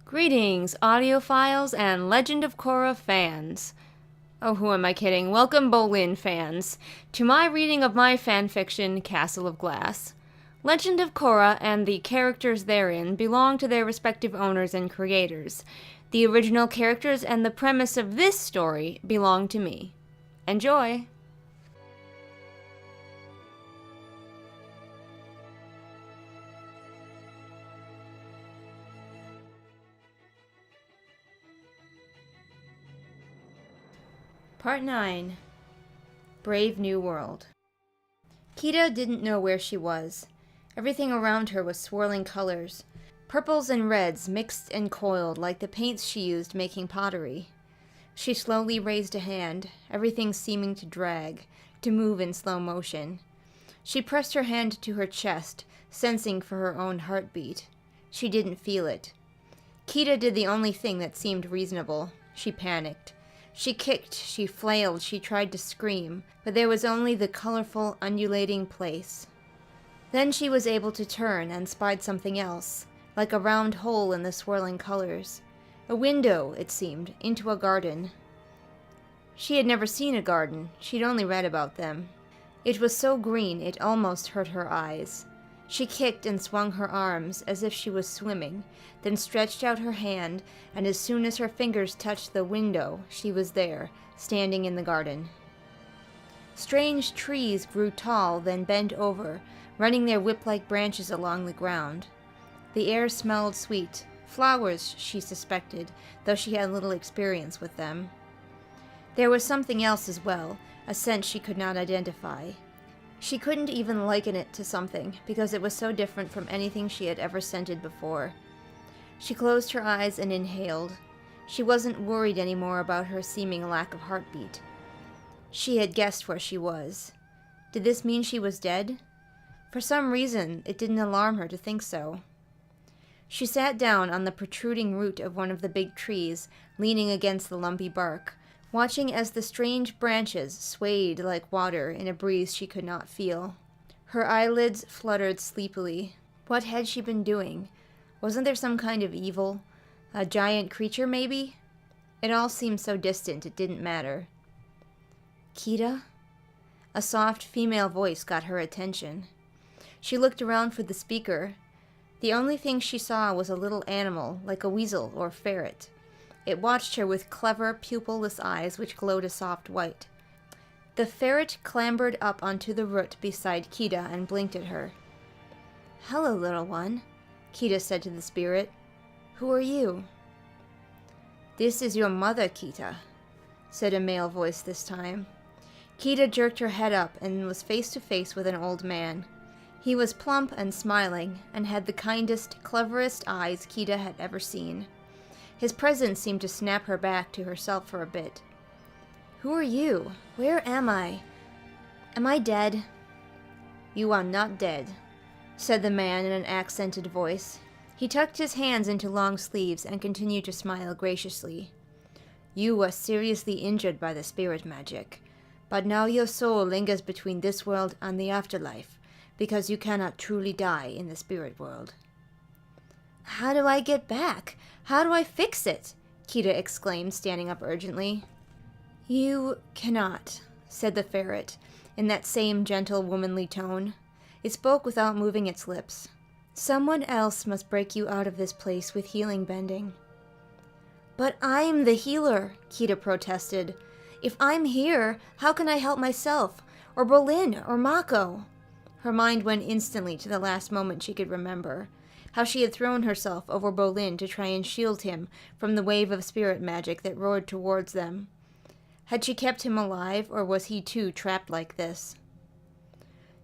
Greetings, audiophiles and Legend of Korra fans. Oh, who am I kidding? Welcome, Bolin fans, to my reading of my fanfiction, Castle of Glass. Legend of Korra and the characters therein belong to their respective owners and creators. The original characters and the premise of this story belong to me. Enjoy! Part 9. Brave New World. Kita didn't know where she was. Everything around her was swirling colors. Purples and reds mixed and coiled like the paints she used making pottery. She slowly raised a hand, everything seeming to drag, to move in slow motion. She pressed her hand to her chest, sensing for her own heartbeat. She didn't feel it. Kita did the only thing that seemed reasonable. She panicked. She kicked, she flailed, she tried to scream, but there was only the colorful, undulating place. Then she was able to turn and spied something else, like a round hole in the swirling colors. A window, it seemed, into a garden. She had never seen a garden, she'd only read about them. It was so green it almost hurt her eyes. She kicked and swung her arms as if she was swimming, then stretched out her hand, and as soon as her fingers touched the window, she was there, standing in the garden. Strange trees grew tall, then bent over, running their whip-like branches along the ground. The air smelled sweet, flowers, she suspected, though she had little experience with them. There was something else as well, a scent she could not identify. She couldn't even liken it to something, because it was so different from anything she had ever scented before. She closed her eyes and inhaled. She wasn't worried anymore about her seeming lack of heartbeat. She had guessed where she was. Did this mean she was dead? For some reason, it didn't alarm her to think so. She sat down on the protruding root of one of the big trees, leaning against the lumpy bark, watching as the strange branches swayed like water in a breeze she could not feel. Her eyelids fluttered sleepily. What had she been doing? Wasn't there some kind of evil? A giant creature, maybe? It all seemed so distant it didn't matter. Kita? A soft female voice got her attention. She looked around for the speaker. The only thing she saw was a little animal, like a weasel or ferret. It watched her with clever, pupilless eyes which glowed a soft white. The ferret clambered up onto the root beside Kita and blinked at her. "Hello, little one," Kita said to the spirit. "Who are you?" "This is your mother, Kita," said a male voice this time. Kita jerked her head up and was face to face with an old man. He was plump and smiling, and had the kindest, cleverest eyes Kita had ever seen. His presence seemed to snap her back to herself for a bit. "Who are you? Where am I? Am I dead?" "You are not dead," said the man in an accented voice. He tucked his hands into long sleeves and continued to smile graciously. "You were seriously injured by the spirit magic, but now your soul lingers between this world and the afterlife, because you cannot truly die in the spirit world." "How do I get back? How do I fix it?" Kita exclaimed, standing up urgently. "You cannot," said the ferret, in that same gentle, womanly tone. It spoke without moving its lips. "Someone else must break you out of this place with healing bending." "But I'm the healer," Kita protested. "If I'm here, how can I help myself, or Bolin, or Mako?" Her mind went instantly to the last moment she could remember. How she had thrown herself over Bolin to try and shield him from the wave of spirit magic that roared towards them. Had she kept him alive, or was he too trapped like this?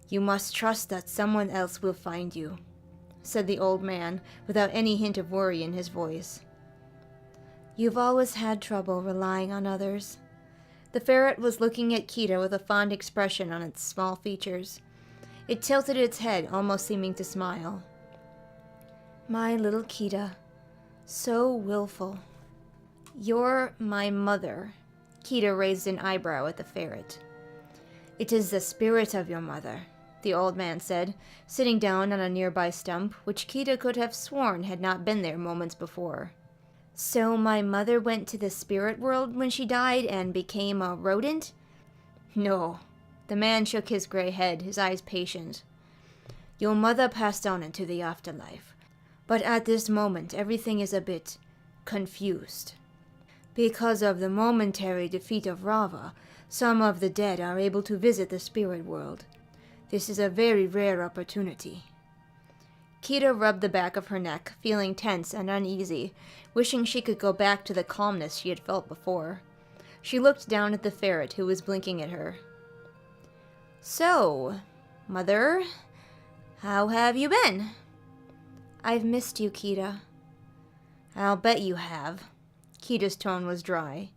"You must trust that someone else will find you," said the old man, without any hint of worry in his voice. "You've always had trouble relying on others." The ferret was looking at Kita with a fond expression on its small features. It tilted its head, almost seeming to smile. "My little Kita, so willful." "You're my mother." Kita raised an eyebrow at the ferret. "It is the spirit of your mother," the old man said, sitting down on a nearby stump, which Kita could have sworn had not been there moments before. So my mother went to the spirit world when she died and became a rodent? No. The man shook his gray head, his eyes patient. Your mother passed on into the afterlife. But at this moment, everything is a bit confused. Because of the momentary defeat of Rava, some of the dead are able to visit the spirit world. This is a very rare opportunity. Kira rubbed the back of her neck, feeling tense and uneasy, wishing she could go back to the calmness she had felt before. She looked down at the ferret who was blinking at her. So, Mother, how have you been? I've missed you, Kira. I'll bet you have. Kita's tone was dry.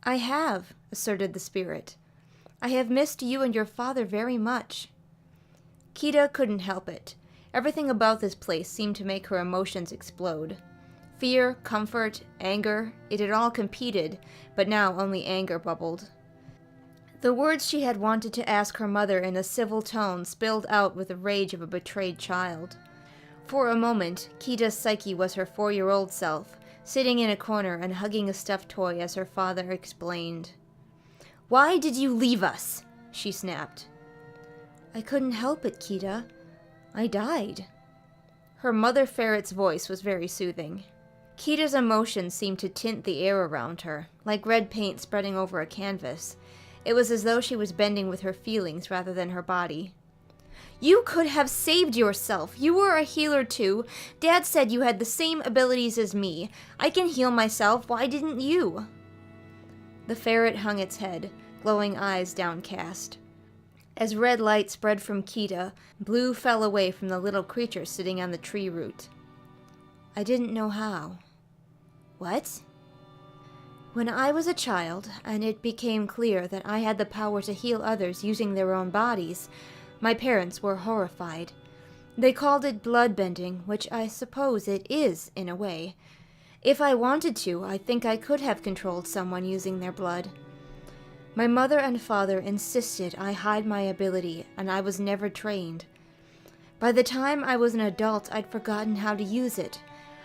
I have, asserted the spirit. I have missed you and your father very much. Kita couldn't help it. Everything about this place seemed to make her emotions explode. Fear, comfort, anger, it had all competed, but now only anger bubbled. The words she had wanted to ask her mother in a civil tone spilled out with the rage of a betrayed child. For a moment, Kita's psyche was her 4-year-old self, sitting in a corner and hugging a stuffed toy as her father explained. Why did you leave us? She snapped. I couldn't help it, Kita. I died. Her mother ferret's voice was very soothing. Kita's emotions seemed to tint the air around her, like red paint spreading over a canvas. It was as though she was bending with her feelings rather than her body. You could have saved yourself. You were a healer too. Dad said you had the same abilities as me. I can heal myself. Why didn't you? The ferret hung its head, glowing eyes downcast. As red light spread from Kita, blue fell away from the little creature sitting on the tree root. I didn't know how. What? When I was a child, and it became clear that I had the power to heal others using their own bodies, my parents were horrified. They called it bloodbending, which I suppose it is, in a way. If I wanted to, I think I could have controlled someone using their blood. My mother and father insisted I hide my ability, and I was never trained. By the time I was an adult, I'd forgotten how to use it.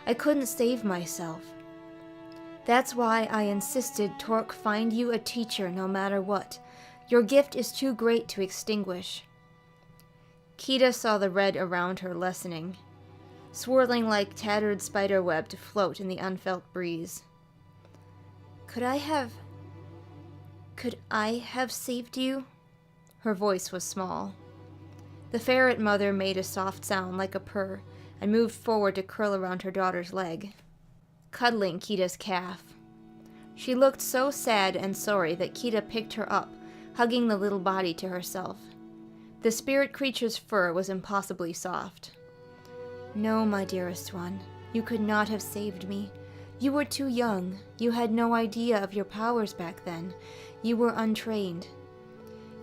I couldn't save myself. That's why I insisted Torque find you a teacher no matter what. Your gift is too great to extinguish. Kita saw the red around her lessening, swirling like tattered spiderweb to float in the unfelt breeze. Could I have saved you? Her voice was small. The ferret mother made a soft sound like a purr and moved forward to curl around her daughter's leg, cuddling Kita's calf. She looked so sad and sorry that Kita picked her up, hugging the little body to herself. The spirit creature's fur was impossibly soft. No, my dearest one, you could not have saved me. You were too young. You had no idea of your powers back then. You were untrained.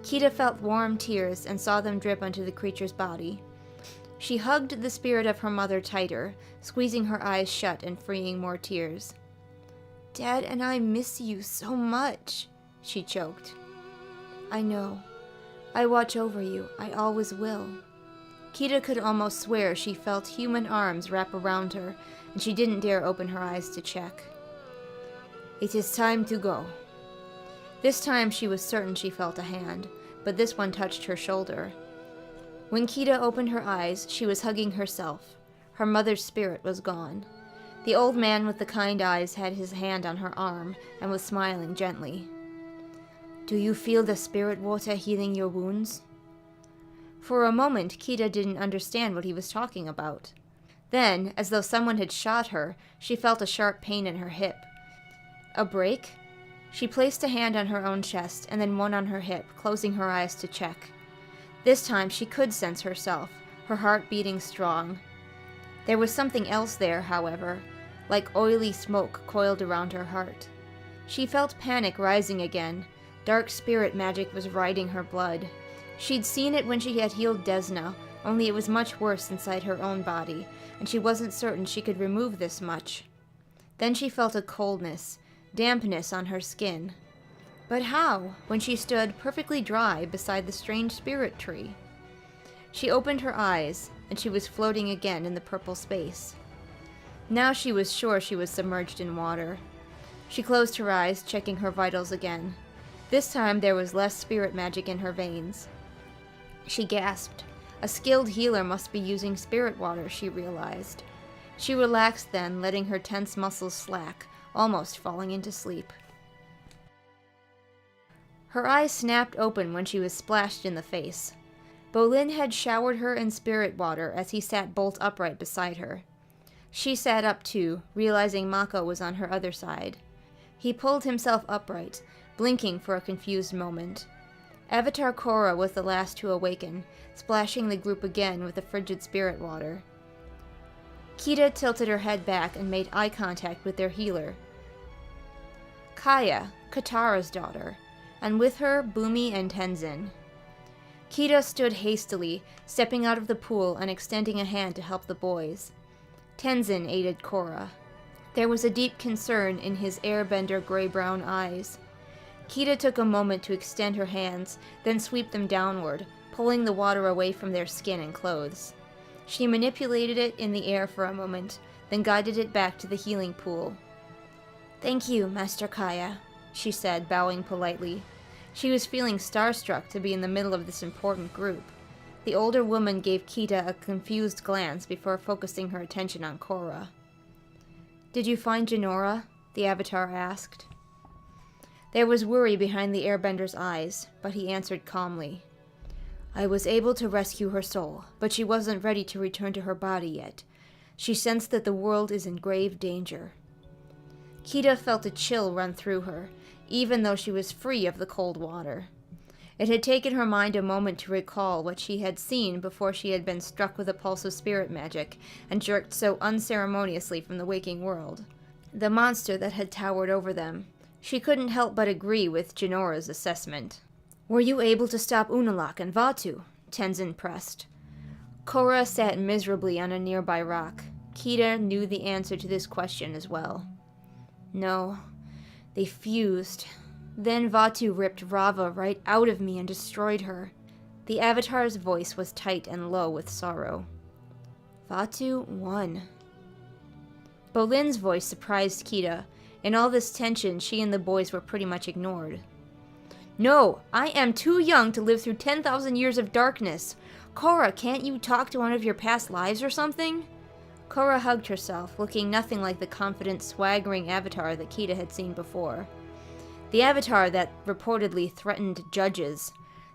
Kita felt warm tears and saw them drip onto the creature's body. She hugged the spirit of her mother tighter, squeezing her eyes shut and freeing more tears. Dad and I miss you so much, she choked. I know. I watch over you. I always will. Kita could almost swear she felt human arms wrap around her, and she didn't dare open her eyes to check. It is time to go. This time she was certain she felt a hand, but this one touched her shoulder. When Kita opened her eyes, she was hugging herself. Her mother's spirit was gone. The old man with the kind eyes had his hand on her arm and was smiling gently. Do you feel the spirit water healing your wounds? For a moment, Kita didn't understand what he was talking about. Then, as though someone had shot her, she felt a sharp pain in her hip. A break? She placed a hand on her own chest and then one on her hip, closing her eyes to check. This time she could sense herself, her heart beating strong. There was something else there, however, like oily smoke coiled around her heart. She felt panic rising again. Dark spirit magic was riding her blood. She'd seen it when she had healed Desna, only it was much worse inside her own body, and she wasn't certain she could remove this much. Then she felt a coldness, dampness on her skin. But how, when she stood perfectly dry beside the strange spirit tree? She opened her eyes, and she was floating again in the purple space. Now she was sure she was submerged in water. She closed her eyes, checking her vitals again. This time there was less spirit magic in her veins. She gasped. A skilled healer must be using spirit water, she realized. She relaxed then, letting her tense muscles slack, almost falling into sleep. Her eyes snapped open when she was splashed in the face. Bolin had showered her in spirit water as he sat bolt upright beside her. She sat up too, realizing Mako was on her other side. He pulled himself upright, blinking for a confused moment. Avatar Korra was the last to awaken, splashing the group again with the frigid spirit water. Kita tilted her head back and made eye contact with their healer, Kaya, Katara's daughter, and with her, Bumi and Tenzin. Kita stood hastily, stepping out of the pool and extending a hand to help the boys. Tenzin aided Korra. There was a deep concern in his airbender gray-brown eyes. Kita took a moment to extend her hands, then sweep them downward, pulling the water away from their skin and clothes. She manipulated it in the air for a moment, then guided it back to the healing pool. "Thank you, Master Kaya," she said, bowing politely. She was feeling starstruck to be in the middle of this important group. The older woman gave Kita a confused glance before focusing her attention on Korra. "Did you find Jinora?" the Avatar asked. There was worry behind the airbender's eyes, but he answered calmly. "I was able to rescue her soul, but she wasn't ready to return to her body yet. She sensed that the world is in grave danger." Kita felt a chill run through her, even though she was free of the cold water. It had taken her mind a moment to recall what she had seen before she had been struck with a pulse of spirit magic and jerked so unceremoniously from the waking world. The monster that had towered over them. She couldn't help but agree with Jinora's assessment. "Were you able to stop Unalaq and Vatu?" Tenzin pressed. Korra sat miserably on a nearby rock. Kita knew the answer to this question as well. "No. They fused. Then Vatu ripped Rava right out of me and destroyed her." The Avatar's voice was tight and low with sorrow. "Vatu won." Bolin's voice surprised Kita. In all this tension, she and the boys were pretty much ignored. "No, I am too young to live through 10,000 years of darkness. Korra, can't you talk to one of your past lives or something?" Korra hugged herself, looking nothing like the confident, swaggering Avatar that Kita had seen before. The Avatar that reportedly threatened judges.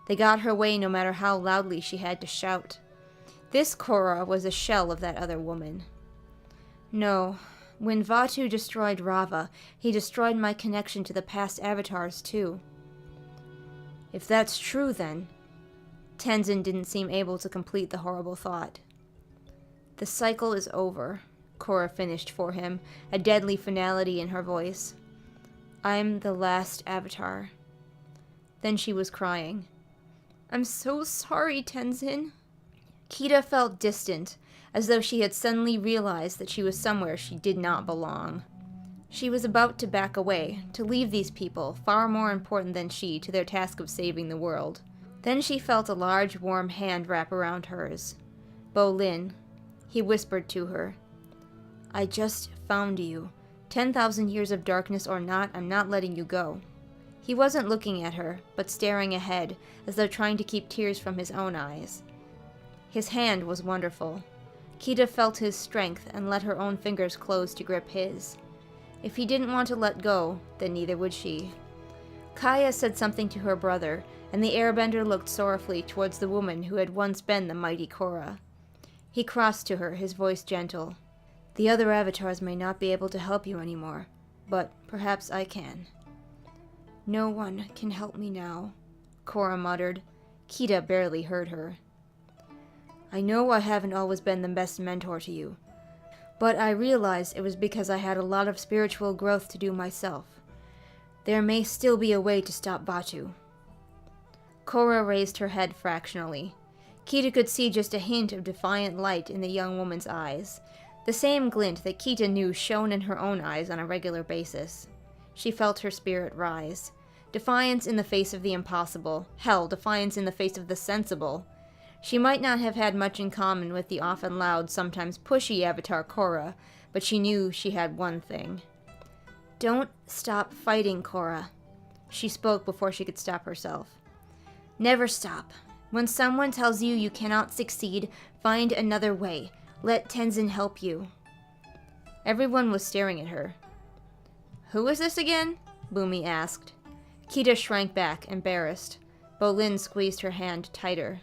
They got her way no matter how loudly she had to shout. This Korra was a shell of that other woman. "No. When Vatu destroyed Rava, he destroyed my connection to the past Avatars too." "If that's true, then..." Tenzin didn't seem able to complete the horrible thought. "The cycle is over," Korra finished for him, a deadly finality in her voice. "I'm the last Avatar." Then she was crying. "I'm so sorry, Tenzin." Kita felt distant, as though she had suddenly realized that she was somewhere she did not belong. She was about to back away, to leave these people, far more important than she, to their task of saving the world. Then she felt a large, warm hand wrap around hers. "Bolin," he whispered to her. "I just found you. 10,000 years of darkness or not, I'm not letting you go." He wasn't looking at her, but staring ahead, as though trying to keep tears from his own eyes. His hand was wonderful. Kita felt his strength and let her own fingers close to grip his. If he didn't want to let go, then neither would she. Kaya said something to her brother, and the airbender looked sorrowfully towards the woman who had once been the mighty Korra. He crossed to her, his voice gentle. "The other Avatars may not be able to help you anymore, but perhaps I can." "No one can help me now," Korra muttered. Kita barely heard her. "I know I haven't always been the best mentor to you, but I realized it was because I had a lot of spiritual growth to do myself. There may still be a way to stop Vatu." Korra raised her head fractionally. Kita could see just a hint of defiant light in the young woman's eyes, the same glint that Kita knew shone in her own eyes on a regular basis. She felt her spirit rise. Defiance in the face of the impossible. Hell, defiance in the face of the sensible. She might not have had much in common with the often loud, sometimes pushy Avatar Korra, but she knew she had one thing. "Don't stop fighting, Korra." She spoke before she could stop herself. "Never stop. When someone tells you you cannot succeed, find another way. Let Tenzin help you." Everyone was staring at her. "Who is this again?" Bumi asked. Kita shrank back, embarrassed. Bolin squeezed her hand tighter.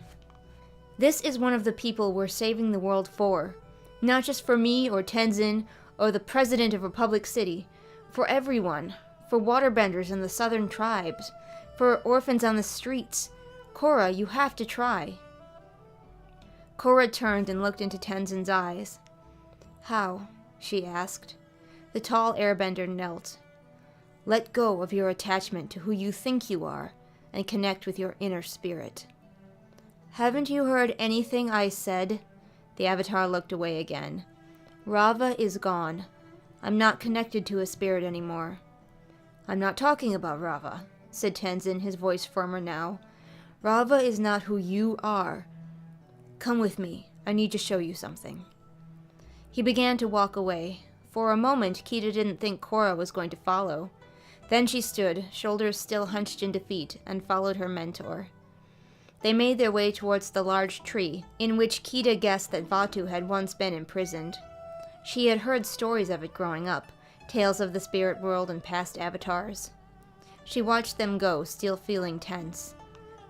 "This is one of the people we're saving the world for. Not just for me or Tenzin or the president of Republic City. For everyone. For waterbenders and the southern tribes. For orphans on the streets. Korra, you have to try." Korra turned and looked into Tenzin's eyes. "How?" she asked. The tall airbender knelt. "Let go of your attachment to who you think you are and connect with your inner spirit." "Haven't you heard anything I said?" The avatar looked away again. "Rava is gone. I'm not connected to a spirit anymore." "I'm not talking about Rava," said Tenzin, his voice firmer now. "Rava is not who you are. Come with me. I need to show you something." He began to walk away. For a moment, Kita didn't think Korra was going to follow. Then she stood, shoulders still hunched in defeat, and followed her mentor. They made their way towards the large tree, in which Kita guessed that Vatu had once been imprisoned. She had heard stories of it growing up, tales of the spirit world and past avatars. She watched them go, still feeling tense.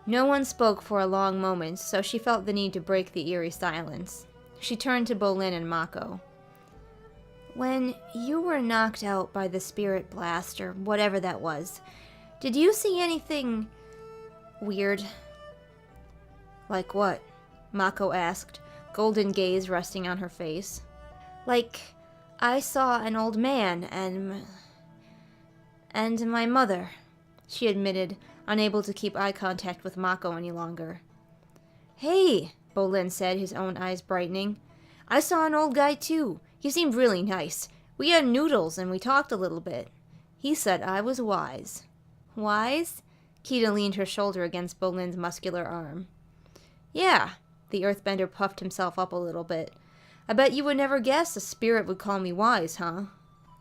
No one spoke for a long moment, so she felt the need to break the eerie silence. She turned to Bolin and Mako. "When you were knocked out by the spirit blast, or whatever that was, did you see anything weird?" "Like what?" Mako asked, golden gaze resting on her face. "Like, I saw an old man and my mother," she admitted, unable to keep eye contact with Mako any longer. "Hey," Bolin said, his own eyes brightening. "I saw an old guy too. He seemed really nice. We had noodles and we talked a little bit. He said I was wise." "Wise?" Kita leaned her shoulder against Bolin's muscular arm. "Yeah," the earthbender puffed himself up a little bit. "I bet you would never guess a spirit would call me wise, huh?"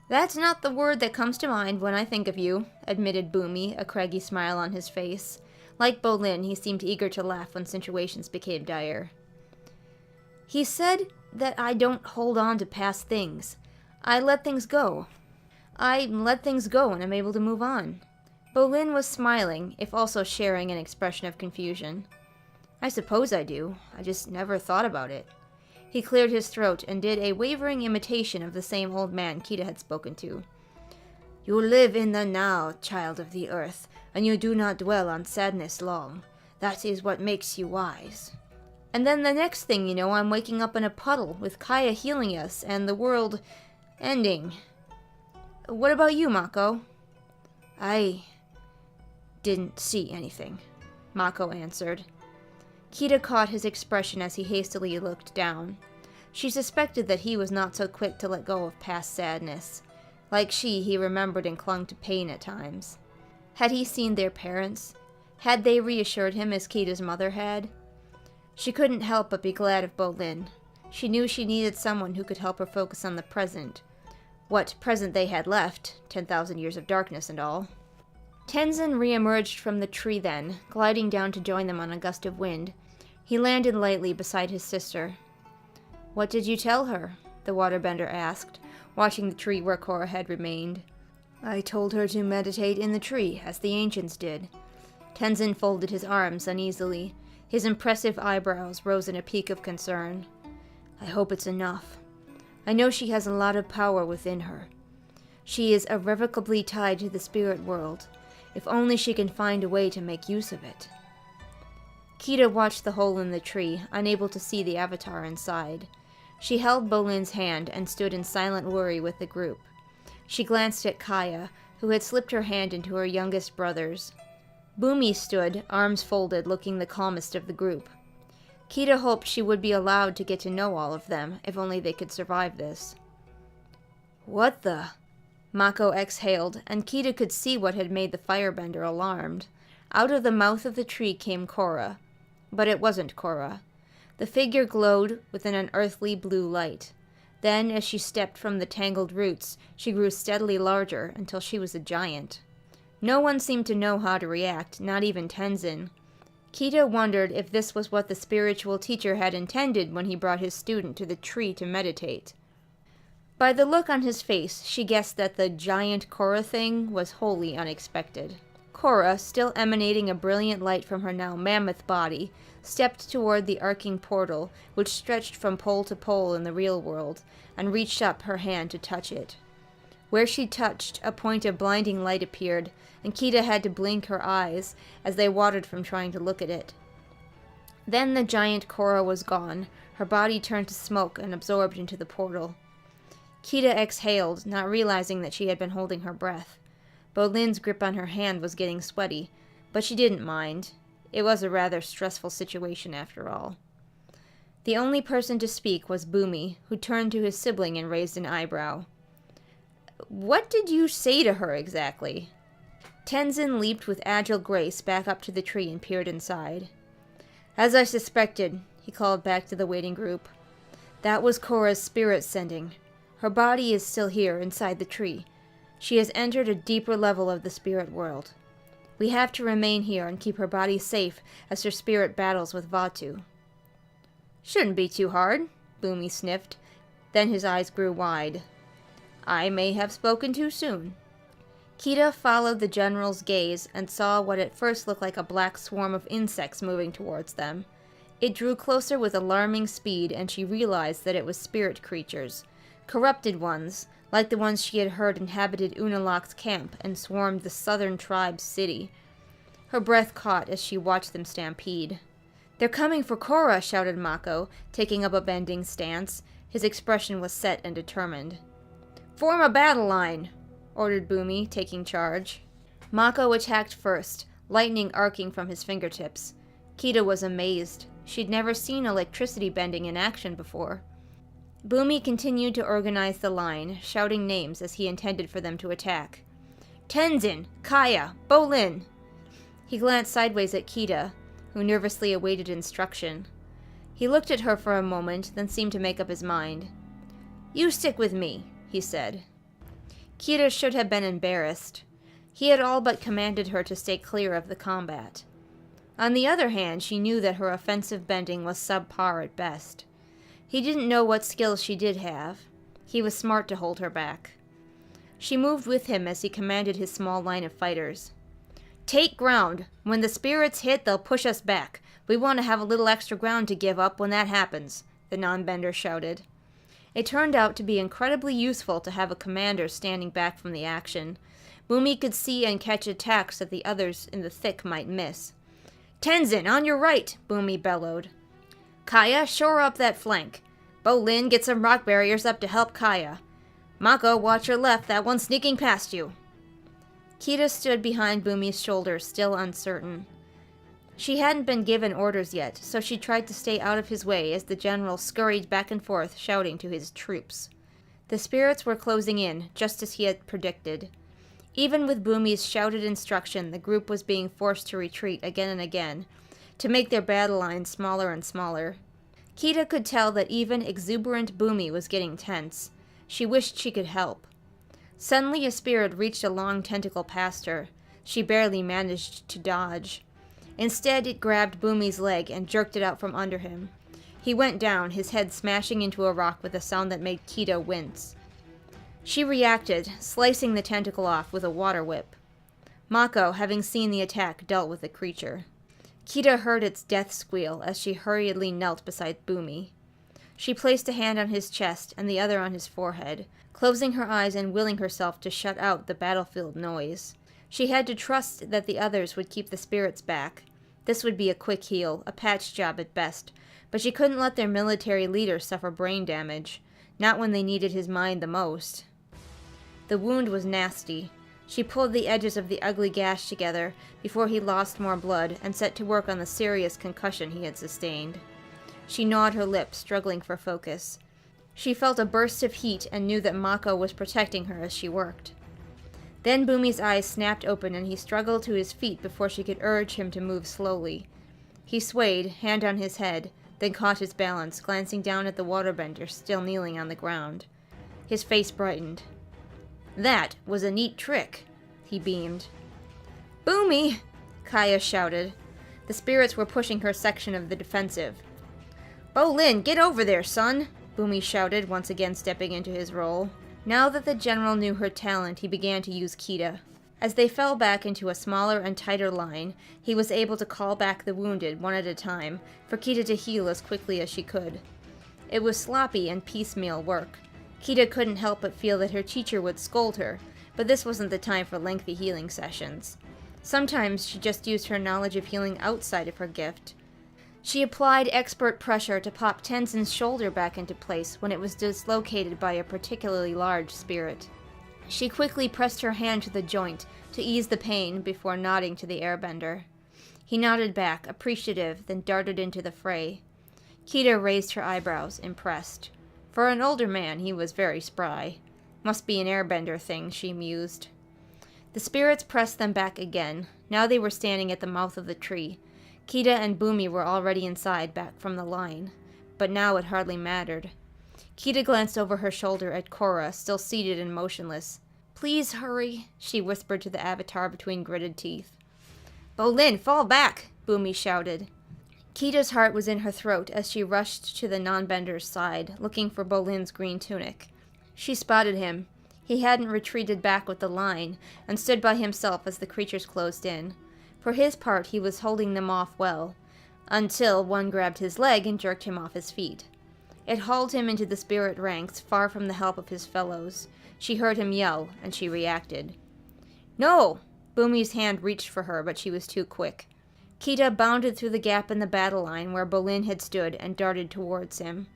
"That's not the word that comes to mind when I think of you," admitted Bumi, a craggy smile on his face. Like Bolin, he seemed eager to laugh when situations became dire. "He said that I don't hold on to past things. I let things go. And I'm able to move on." Bolin was smiling, if also sharing an expression of confusion. "I suppose I do. I just never thought about it." He cleared his throat and did a wavering imitation of the same old man Kita had spoken to. "You live in the now, child of the earth, and you do not dwell on sadness long. That is what makes you wise." And then the next thing you know, I'm waking up in a puddle with Kaya healing us and the world ending. What about you, Mako? "I didn't see anything," Mako answered. Kita caught his expression as he hastily looked down. She suspected that he was not so quick to let go of past sadness. Like she, he remembered and clung to pain at times. Had he seen their parents? Had they reassured him as Kita's mother had? She couldn't help but be glad of Bolin. She knew she needed someone who could help her focus on the present. What present they had left, 10,000 years of darkness and all. Tenzin re-emerged from the tree then, gliding down to join them on a gust of wind. He landed lightly beside his sister. "What did you tell her?" the waterbender asked, watching the tree where Korra had remained. "I told her to meditate in the tree, as the ancients did." Tenzin folded his arms uneasily. His impressive eyebrows rose in a peak of concern. "I hope it's enough. I know she has a lot of power within her. She is irrevocably tied to the spirit world. If only she can find a way to make use of it." Kita watched the hole in the tree, unable to see the avatar inside. She held Bolin's hand and stood in silent worry with the group. She glanced at Kaya, who had slipped her hand into her youngest brother's. Bumi stood, arms folded, looking the calmest of the group. Kita hoped she would be allowed to get to know all of them, if only they could survive this. "What the?" Mako exhaled, and Kita could see what had made the firebender alarmed. Out of the mouth of the tree came Korra. But it wasn't Korra. The figure glowed with an unearthly blue light. Then, as she stepped from the tangled roots, she grew steadily larger until she was a giant. No one seemed to know how to react, not even Tenzin. Kita wondered if this was what the spiritual teacher had intended when he brought his student to the tree to meditate. By the look on his face, she guessed that the giant Korra thing was wholly unexpected. Korra, still emanating a brilliant light from her now mammoth body, stepped toward the arcing portal, which stretched from pole to pole in the real world, and reached up her hand to touch it. Where she touched, a point of blinding light appeared, and Kita had to blink her eyes as they watered from trying to look at it. Then the giant Korra was gone, her body turned to smoke and absorbed into the portal. Kita exhaled, not realizing that she had been holding her breath. Bolin's grip on her hand was getting sweaty, but she didn't mind. It was a rather stressful situation after all. The only person to speak was Bumi, who turned to his sibling and raised an eyebrow. "What did you say to her exactly?" Tenzin leaped with agile grace back up to the tree and peered inside. "As I suspected," he called back to the waiting group. "That was Korra's spirit sending. Her body is still here, inside the tree. She has entered a deeper level of the spirit world. We have to remain here and keep her body safe as her spirit battles with Vatu." "Shouldn't be too hard," Bumi sniffed. Then his eyes grew wide. "I may have spoken too soon." Kita followed the general's gaze and saw what at first looked like a black swarm of insects moving towards them. It drew closer with alarming speed, and she realized that it was spirit creatures. Corrupted ones, like the ones she had heard inhabited Unalaq's camp and swarmed the southern tribe's city. Her breath caught as she watched them stampede. "They're coming for Korra!" shouted Mako, taking up a bending stance. His expression was set and determined. "Form a battle line!" ordered Bumi, taking charge. Mako attacked first, lightning arcing from his fingertips. Kita was amazed. She'd never seen electricity bending in action before. Bumi continued to organize the line, shouting names as he intended for them to attack. "Tenzin! Kaya! Bolin!" He glanced sideways at Kita, who nervously awaited instruction. He looked at her for a moment, then seemed to make up his mind. "You stick with me," he said. Kita should have been embarrassed. He had all but commanded her to stay clear of the combat. On the other hand, she knew that her offensive bending was subpar at best. He didn't know what skills she did have. He was smart to hold her back. She moved with him as he commanded his small line of fighters. "Take ground. When the spirits hit, they'll push us back. We want to have a little extra ground to give up when that happens," the non-bender shouted. It turned out to be incredibly useful to have a commander standing back from the action. Bumi could see and catch attacks that the others in the thick might miss. "Tenzin, on your right!" Bumi bellowed. "Kaya, shore up that flank. Bolin, get some rock barriers up to help Kaya. Mako, watch your left, that one's sneaking past you." Kita stood behind Bumi's shoulder, still uncertain. She hadn't been given orders yet, so she tried to stay out of his way as the general scurried back and forth, shouting to his troops. The spirits were closing in, just as he had predicted. Even with Bumi's shouted instruction, the group was being forced to retreat again and again, to make their battle lines smaller and smaller. Kita could tell that even exuberant Bumi was getting tense. She wished she could help. Suddenly a spirit reached a long tentacle past her. She barely managed to dodge. Instead, it grabbed Bumi's leg and jerked it out from under him. He went down, his head smashing into a rock with a sound that made Kita wince. She reacted, slicing the tentacle off with a water whip. Mako, having seen the attack, dealt with the creature. Kita heard its death squeal as she hurriedly knelt beside Bumi. She placed a hand on his chest and the other on his forehead, closing her eyes and willing herself to shut out the battlefield noise. She had to trust that the others would keep the spirits back. This would be a quick heal, a patch job at best, but she couldn't let their military leader suffer brain damage, not when they needed his mind the most. The wound was nasty. She pulled the edges of the ugly gash together before he lost more blood and set to work on the serious concussion he had sustained. She gnawed her lips, struggling for focus. She felt a burst of heat and knew that Mako was protecting her as she worked. Then Bumi's eyes snapped open and he struggled to his feet before she could urge him to move slowly. He swayed, hand on his head, then caught his balance, glancing down at the waterbender still kneeling on the ground. His face brightened. "That was a neat trick," he beamed. "Boomy!" Kaya shouted. The spirits were pushing her section of the defensive. "Bolin, get over there, son!" Boomy shouted, once again stepping into his role. Now that the general knew her talent, he began to use Kita. As they fell back into a smaller and tighter line, he was able to call back the wounded one at a time, for Kita to heal as quickly as she could. It was sloppy and piecemeal work. Kita couldn't help but feel that her teacher would scold her, but this wasn't the time for lengthy healing sessions. Sometimes she just used her knowledge of healing outside of her gift. She applied expert pressure to pop Tenzin's shoulder back into place when it was dislocated by a particularly large spirit. She quickly pressed her hand to the joint to ease the pain before nodding to the airbender. He nodded back, appreciative, then darted into the fray. Kita raised her eyebrows, impressed. For an older man, he was very spry. Must be an airbender thing, she mused. The spirits pressed them back again. Now they were standing at the mouth of the tree. Kita and Boomy were already inside, back from the line. But now it hardly mattered. Kita glanced over her shoulder at Korra, still seated and motionless. "Please hurry," she whispered to the avatar between gritted teeth. "Bolin, fall back!" Boomy shouted. Kita's heart was in her throat as she rushed to the non-bender's side, looking for Bolin's green tunic. She spotted him. He hadn't retreated back with the line, and stood by himself as the creatures closed in. For his part, he was holding them off well, until one grabbed his leg and jerked him off his feet. It hauled him into the spirit ranks, far from the help of his fellows. She heard him yell, and she reacted. "No!" Boomy's hand reached for her, but she was too quick. Kita bounded through the gap in the battle line where Bolin had stood and darted towards him.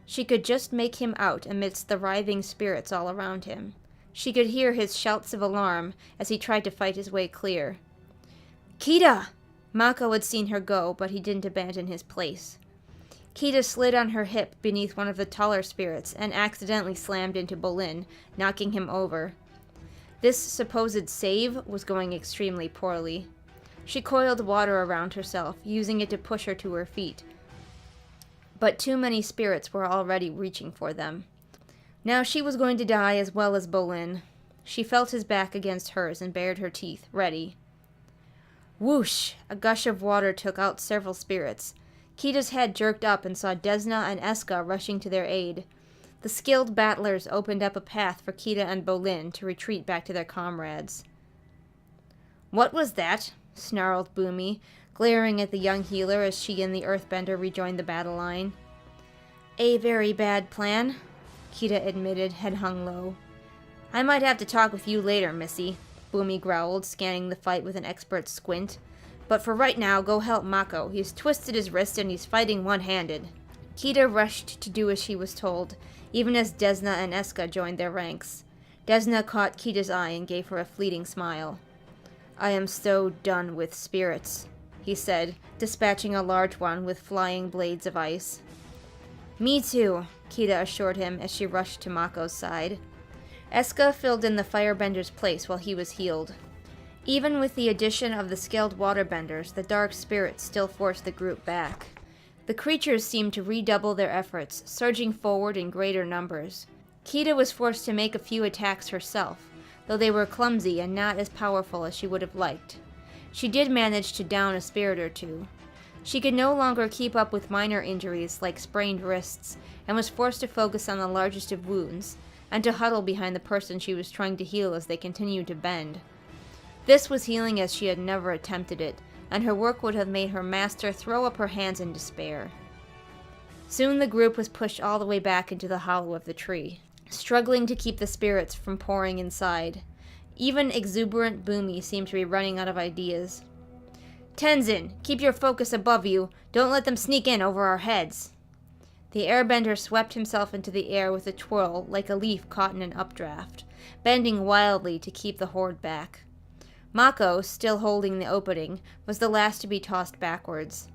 She could just make him out amidst the writhing spirits all around him. She could hear his shouts of alarm as he tried to fight his way clear. "Kita!" Mako had seen her go, but he didn't abandon his place. Kita slid on her hip beneath one of the taller spirits and accidentally slammed into Bolin, knocking him over. This supposed save was going extremely poorly. She coiled water around herself, using it to push her to her feet. But too many spirits were already reaching for them. Now she was going to die as well as Bolin. She felt his back against hers and bared her teeth, ready. Whoosh! A gush of water took out several spirits. Kita's head jerked up and saw Desna and Eska rushing to their aid. The skilled battlers opened up a path for Kita and Bolin to retreat back to their comrades. "What was that?" snarled Boomy, glaring at the young healer as she and the earthbender rejoined the battle line. "A very bad plan," Kita admitted, head hung low. "I might have to talk with you later, Missy," Boomy growled, scanning the fight with an expert squint. "But for right now, go help Mako. He's twisted his wrist and he's fighting one-handed." Kita rushed to do as she was told, even as Desna and Eska joined their ranks. Desna caught Kita's eye and gave her a fleeting smile. "I am so done with spirits," he said, dispatching a large one with flying blades of ice. "Me too," Kita assured him as she rushed to Mako's side. Eska filled in the firebender's place while he was healed. Even with the addition of the skilled waterbenders, the dark spirits still forced the group back. The creatures seemed to redouble their efforts, surging forward in greater numbers. Kita was forced to make a few attacks herself, though they were clumsy and not as powerful as she would have liked. She did manage to down a spirit or two. She could no longer keep up with minor injuries like sprained wrists, and was forced to focus on the largest of wounds, and to huddle behind the person she was trying to heal as they continued to bend. This was healing as she had never attempted it, and her work would have made her master throw up her hands in despair. Soon the group was pushed all the way back into the hollow of the tree, struggling to keep the spirits from pouring inside. Even exuberant Boomy seemed to be running out of ideas. "Tenzin, keep your focus above you. Don't let them sneak in over our heads." The airbender swept himself into the air with a twirl like a leaf caught in an updraft, bending wildly to keep the horde back. Mako, still holding the opening, was the last to be tossed backwards.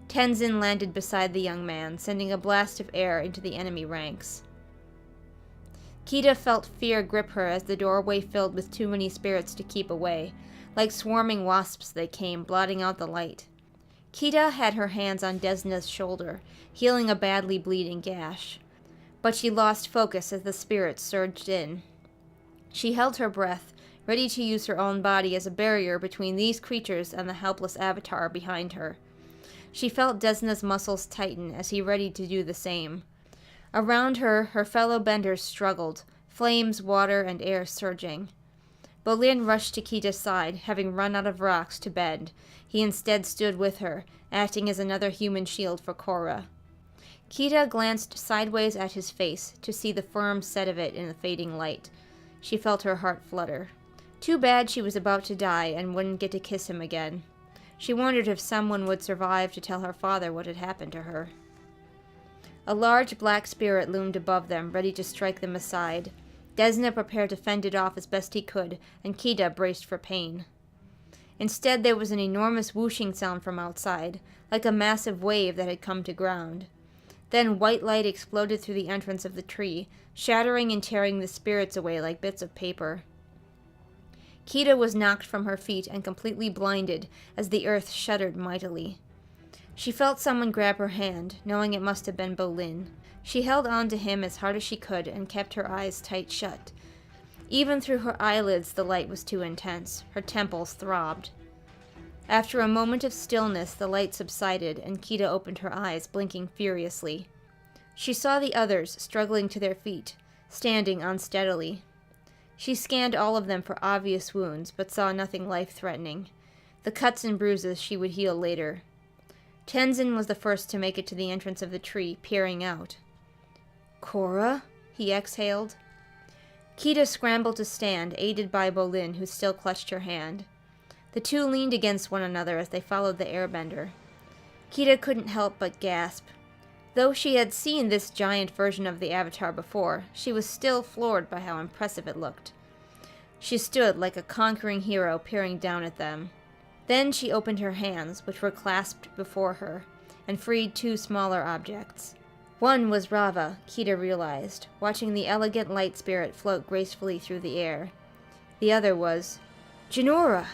Tenzin landed beside the young man, sending a blast of air into the enemy ranks. Kita felt fear grip her as the doorway filled with too many spirits to keep away. Like swarming wasps they came, blotting out the light. Kita had her hands on Desna's shoulder, healing a badly bleeding gash. But she lost focus as the spirit surged in. She held her breath, ready to use her own body as a barrier between these creatures and the helpless avatar behind her. She felt Desna's muscles tighten as he readied to do the same. Around her, her fellow benders struggled, flames, water, and air surging. Bolin rushed to Kita's side, having run out of rocks to bend. He instead stood with her, acting as another human shield for Korra. Kita glanced sideways at his face to see the firm set of it in the fading light. She felt her heart flutter. Too bad she was about to die and wouldn't get to kiss him again. She wondered if someone would survive to tell her father what had happened to her. A large black spirit loomed above them, ready to strike them aside. Desna prepared to fend it off as best he could, and Kita braced for pain. Instead, there was an enormous whooshing sound from outside, like a massive wave that had come to ground. Then white light exploded through the entrance of the tree, shattering and tearing the spirits away like bits of paper. Kita was knocked from her feet and completely blinded as the earth shuddered mightily. She felt someone grab her hand, knowing it must have been Bolin. She held on to him as hard as she could and kept her eyes tight shut. Even through her eyelids the light was too intense. Her temples throbbed. After a moment of stillness, the light subsided, and Kita opened her eyes, blinking furiously. She saw the others struggling to their feet, standing unsteadily. She scanned all of them for obvious wounds, but saw nothing life-threatening. The cuts and bruises she would heal later. Tenzin was the first to make it to the entrance of the tree, peering out. "Korra?" he exhaled. Kita scrambled to stand, aided by Bolin, who still clutched her hand. The two leaned against one another as they followed the airbender. Kita couldn't help but gasp. Though she had seen this giant version of the Avatar before, she was still floored by how impressive it looked. She stood like a conquering hero peering down at them. Then she opened her hands, which were clasped before her, and freed two smaller objects. One was Rava, Kita realized, watching the elegant light spirit float gracefully through the air. The other was Jinora!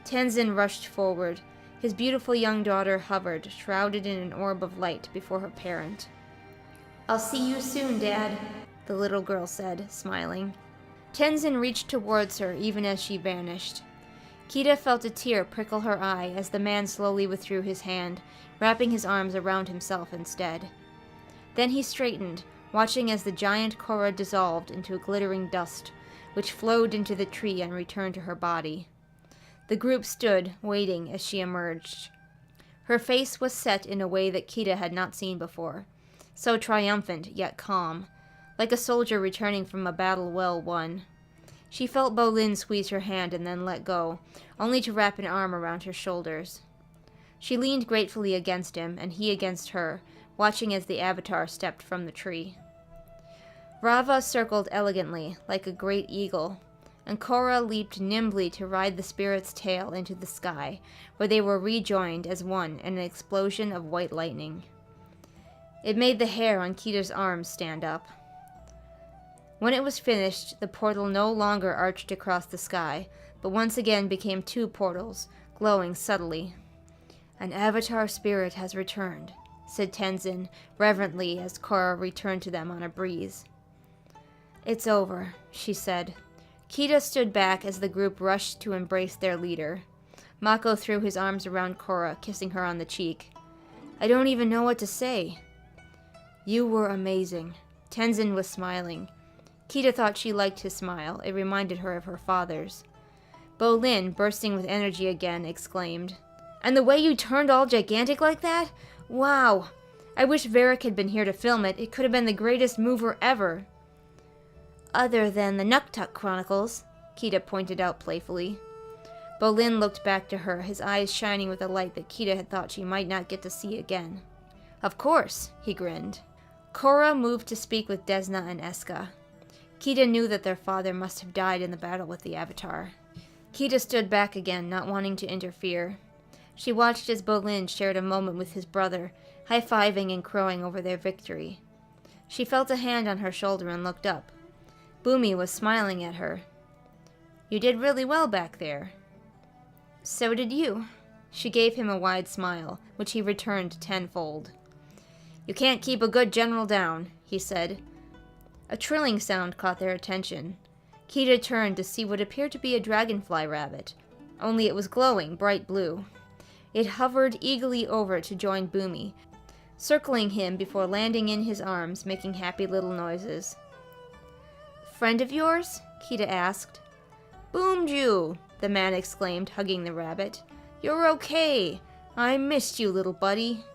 Tenzin rushed forward. His beautiful young daughter hovered, shrouded in an orb of light before her parent. "I'll see you soon, Dad," the little girl said, smiling. Tenzin reached towards her even as she vanished. Kita felt a tear prickle her eye as the man slowly withdrew his hand, wrapping his arms around himself instead. Then he straightened, watching as the giant Korra dissolved into a glittering dust, which flowed into the tree and returned to her body. The group stood, waiting as she emerged. Her face was set in a way that Kita had not seen before, so triumphant yet calm, like a soldier returning from a battle well won. She felt Bolin squeeze her hand and then let go, only to wrap an arm around her shoulders. She leaned gratefully against him, and he against her, watching as the Avatar stepped from the tree. Rava circled elegantly, like a great eagle, and Korra leaped nimbly to ride the spirit's tail into the sky, where they were rejoined as one in an explosion of white lightning. It made the hair on Kita's arms stand up. When it was finished, the portal no longer arched across the sky, but once again became two portals, glowing subtly. "An Avatar spirit has returned," said Tenzin, reverently, as Korra returned to them on a breeze. "It's over," she said. Kita stood back as the group rushed to embrace their leader. Mako threw his arms around Korra, kissing her on the cheek. "I don't even know what to say." "You were amazing." Tenzin was smiling. Kita thought she liked his smile. It reminded her of her father's. Bolin, bursting with energy again, exclaimed, "And the way you turned all gigantic like that? Wow! I wish Varric had been here to film it. It could have been the greatest mover ever." "Other than the Nuktuk Chronicles," Kita pointed out playfully. Bolin looked back to her, his eyes shining with a light that Kita had thought she might not get to see again. "Of course," he grinned. Korra moved to speak with Desna and Eska. Kita knew that their father must have died in the battle with the Avatar. Kita stood back again, not wanting to interfere. She watched as Bolin shared a moment with his brother, high-fiving and crowing over their victory. She felt a hand on her shoulder and looked up. Bumi was smiling at her. "You did really well back there." "So did you," She gave him a wide smile, which he returned tenfold. "You can't keep a good general down," he said. A trilling sound caught their attention. Kita turned to see what appeared to be a dragonfly rabbit, only it was glowing bright blue. It hovered eagerly over to join Boomy, circling him before landing in his arms, making happy little noises. "Friend of yours?" Kita asked. "Boomju!" the man exclaimed, hugging the rabbit. "You're okay! I missed you, little buddy."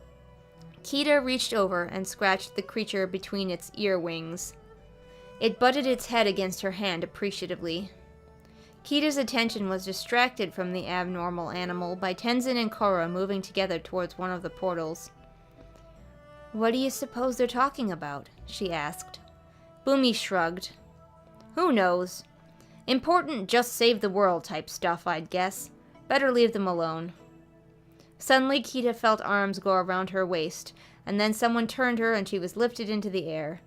Kita reached over and scratched the creature between its ear wings. It butted its head against her hand appreciatively. Kita's attention was distracted from the abnormal animal by Tenzin and Korra moving together towards one of the portals. "What do you suppose they're talking about?" she asked. Boomy shrugged. "Who knows? Important just save the world type stuff, I'd guess. Better leave them alone." Suddenly, Kita felt arms go around her waist, and then someone turned her and she was lifted into the air.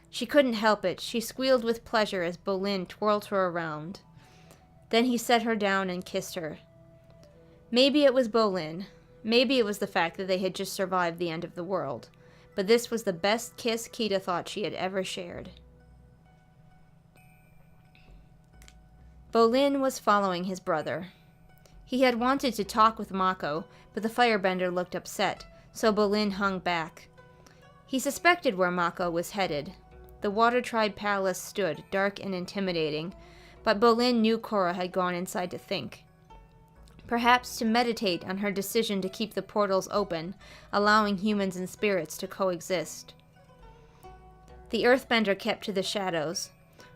She couldn't help it. She squealed with pleasure as Bolin twirled her around. Then he set her down and kissed her. Maybe it was Bolin. Maybe it was the fact that they had just survived the end of the world. But this was the best kiss Kita thought she had ever shared. Bolin was following his brother. He had wanted to talk with Mako, but the firebender looked upset, so Bolin hung back. He suspected where Mako was headed. The Water Tribe Palace stood, dark and intimidating, but Bolin knew Korra had gone inside to think. Perhaps to meditate on her decision to keep the portals open, allowing humans and spirits to coexist. The Earthbender kept to the shadows.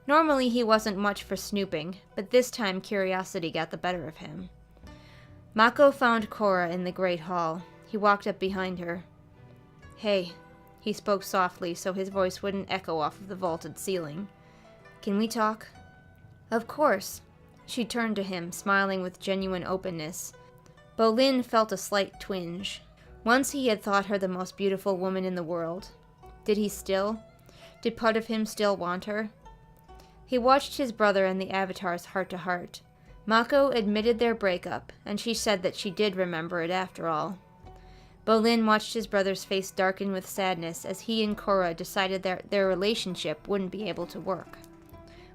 Normally he wasn't much for snooping, but this time curiosity got the better of him. Mako found Korra in the Great Hall. He walked up behind her. "Hey," he spoke softly so his voice wouldn't echo off of the vaulted ceiling. "Can we talk?" "Of course." She turned to him, smiling with genuine openness. Bolin felt a slight twinge. Once he had thought her the most beautiful woman in the world. Did he still? Did part of him still want her? He watched his brother and the Avatars heart to heart. Mako admitted their breakup, and she said that she did remember it after all. Bolin watched his brother's face darken with sadness as he and Korra decided their relationship wouldn't be able to work.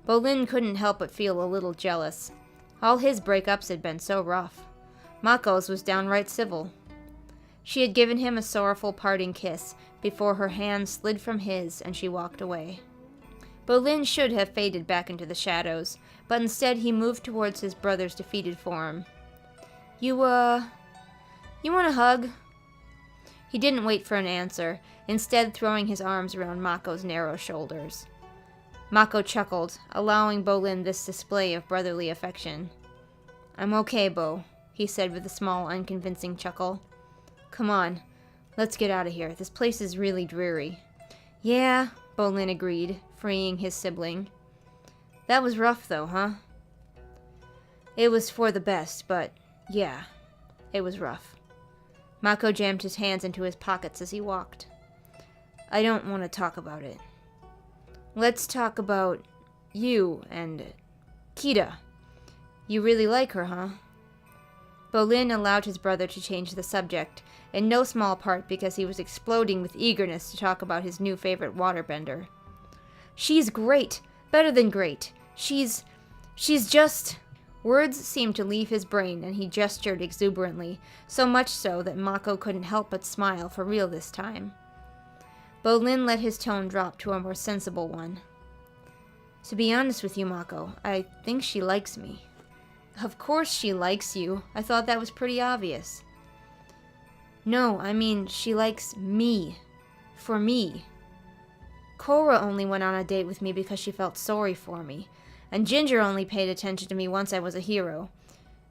Bolin couldn't help but feel a little jealous. All his breakups had been so rough. Mako's was downright civil. She had given him a sorrowful parting kiss before her hand slid from his and she walked away. Bolin should have faded back into the shadows, but instead he moved towards his brother's defeated form. You want a hug?" He didn't wait for an answer, instead throwing his arms around Mako's narrow shoulders. Mako chuckled, allowing Bolin this display of brotherly affection. "I'm okay, Bo," he said with a small, unconvincing chuckle. "Come on, let's get out of here. This place is really dreary." "Yeah," Bolin agreed, freeing his sibling. "That was rough, though, huh?" "It was for the best, but yeah, it was rough." Mako jammed his hands into his pockets as he walked. "I don't want to talk about it. Let's talk about you and Kita. You really like her, huh?" Bolin allowed his brother to change the subject, in no small part because he was exploding with eagerness to talk about his new favorite waterbender. "She's great! Better than great! She's just..." Words seemed to leave his brain, and he gestured exuberantly, so much so that Mako couldn't help but smile for real this time. Bolin let his tone drop to a more sensible one. "To be honest with you, Mako, I think she likes me." "Of course she likes you. I thought that was pretty obvious." "No, I mean, she likes me. For me. Korra only went on a date with me because she felt sorry for me, and Ginger only paid attention to me once I was a hero.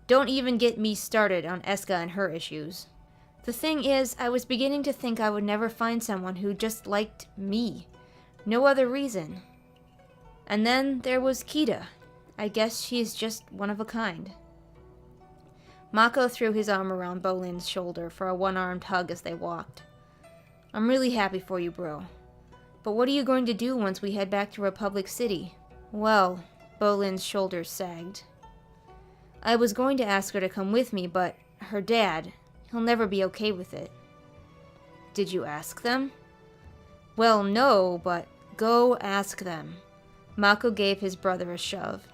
Don't even get me started on Eska and her issues. The thing is, I was beginning to think I would never find someone who just liked me. No other reason. And then there was Kita. I guess she's just one of a kind." Mako threw his arm around Bolin's shoulder for a one-armed hug as they walked. "I'm really happy for you, bro. But what are you going to do once we head back to Republic City?" "Well," Bolin's shoulders sagged. "I was going to ask her to come with me, but her dad. He'll never be okay with it. Did you ask them? Well, no, but go ask them. Mako gave his brother a shove.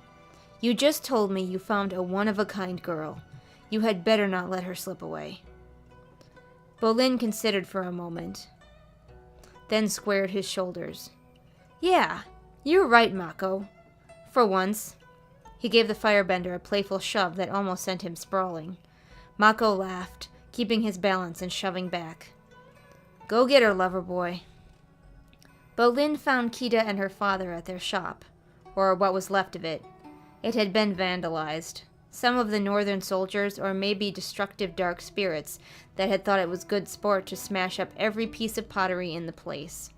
You just told me you found a one-of-a-kind girl. You had better not let her slip away. Bolin considered for a moment, then squared his shoulders. Yeah, you're right, Mako. For once. He gave the firebender a playful shove that almost sent him sprawling. Mako laughed, keeping his balance and shoving back. Go get her, lover boy. Bolin found Kita and her father at their shop, or what was left of it. It had been vandalized. Some of the northern soldiers, or maybe destructive dark spirits, that had thought it was good sport to smash up every piece of pottery in the place.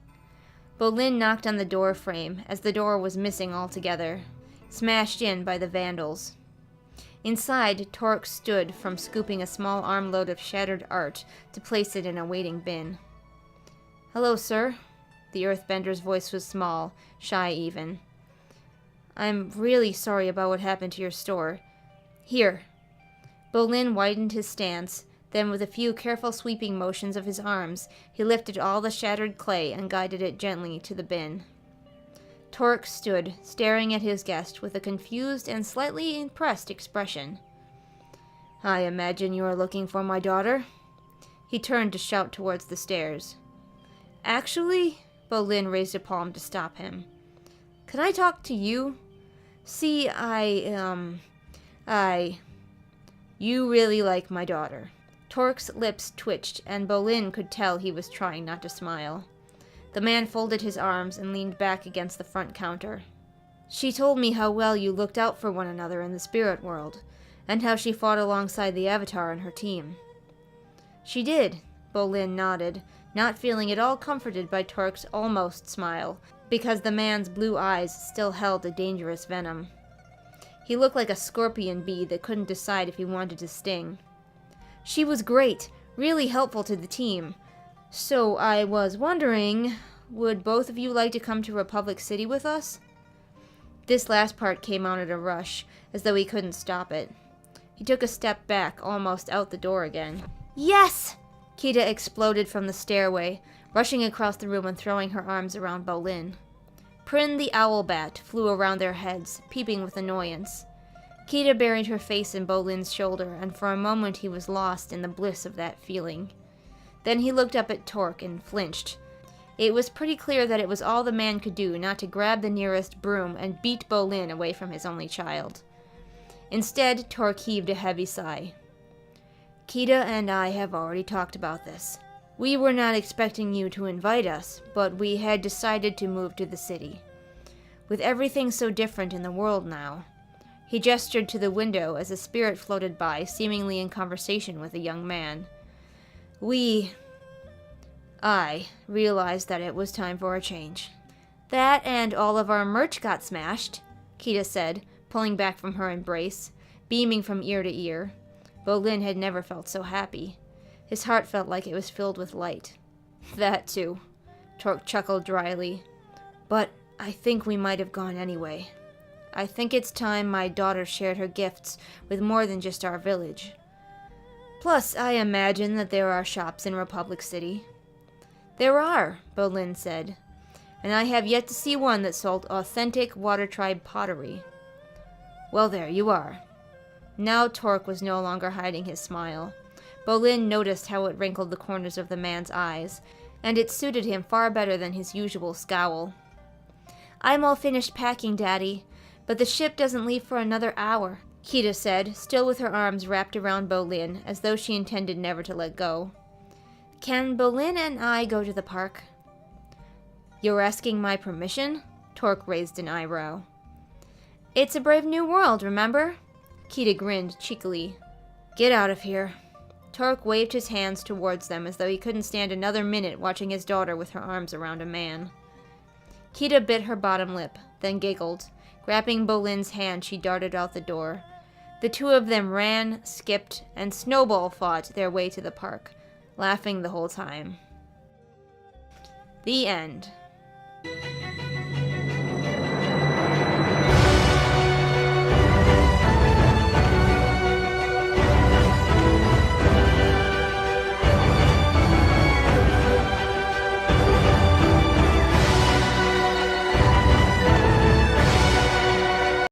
Bolin knocked on the door frame, as the door was missing altogether, smashed in by the vandals. Inside, Torque stood from scooping a small armload of shattered art to place it in a waiting bin. Hello, sir. The earthbender's voice was small, shy even. I'm really sorry about what happened to your store. Here. Bolin widened his stance, then with a few careful sweeping motions of his arms, he lifted all the shattered clay and guided it gently to the bin. Torque stood, staring at his guest with a confused and slightly impressed expression. I imagine you are looking for my daughter? He turned to shout towards the stairs. Actually, Bolin raised a palm to stop him. Can I talk to you? See, You really like my daughter. Torque's lips twitched, and Bolin could tell he was trying not to smile. The man folded his arms and leaned back against the front counter. She told me how well you looked out for one another in the spirit world, and how she fought alongside the Avatar and her team. She did, Bolin nodded, not feeling at all comforted by Torque's almost smile, because the man's blue eyes still held a dangerous venom. He looked like a scorpion bee that couldn't decide if he wanted to sting. She was great, really helpful to the team. So I was wondering, would both of you like to come to Republic City with us? This last part came out at a rush, as though he couldn't stop it. He took a step back, almost out the door again. Yes! Kita exploded from the stairway, rushing across the room and throwing her arms around Bolin. Prin the owl bat flew around their heads, peeping with annoyance. Kita buried her face in Bolin's shoulder, and for a moment he was lost in the bliss of that feeling. Then he looked up at Torque and flinched. It was pretty clear that it was all the man could do not to grab the nearest broom and beat Bolin away from his only child. Instead, Torque heaved a heavy sigh. Kita and I have already talked about this. We were not expecting you to invite us, but we had decided to move to the city. With everything so different in the world now. He gestured to the window as a spirit floated by, seemingly in conversation with a young man. I realized that it was time for a change. That and all of our merch got smashed, Kita said, pulling back from her embrace, beaming from ear to ear. Bolin had never felt so happy. His heart felt like it was filled with light. That too, Torque chuckled dryly. But I think we might have gone anyway. I think it's time my daughter shared her gifts with more than just our village. Plus, I imagine that there are shops in Republic City. There are, Bolin said, and I have yet to see one that sold authentic Water Tribe pottery. Well, there you are. Now Torque was no longer hiding his smile. Bolin noticed how it wrinkled the corners of the man's eyes, and it suited him far better than his usual scowl. I'm all finished packing, Daddy, but the ship doesn't leave for another hour, Kita said, still with her arms wrapped around Bolin, as though she intended never to let go. Can Bolin and I go to the park? You're asking my permission? Torque raised an eyebrow. It's a brave new world, remember? Kita grinned cheekily. Get out of here. Torque waved his hands towards them as though he couldn't stand another minute watching his daughter with her arms around a man. Kita bit her bottom lip, then giggled. Grabbing Bolin's hand, she darted out the door. The two of them ran, skipped, and snowball fought their way to the park, laughing the whole time. The end.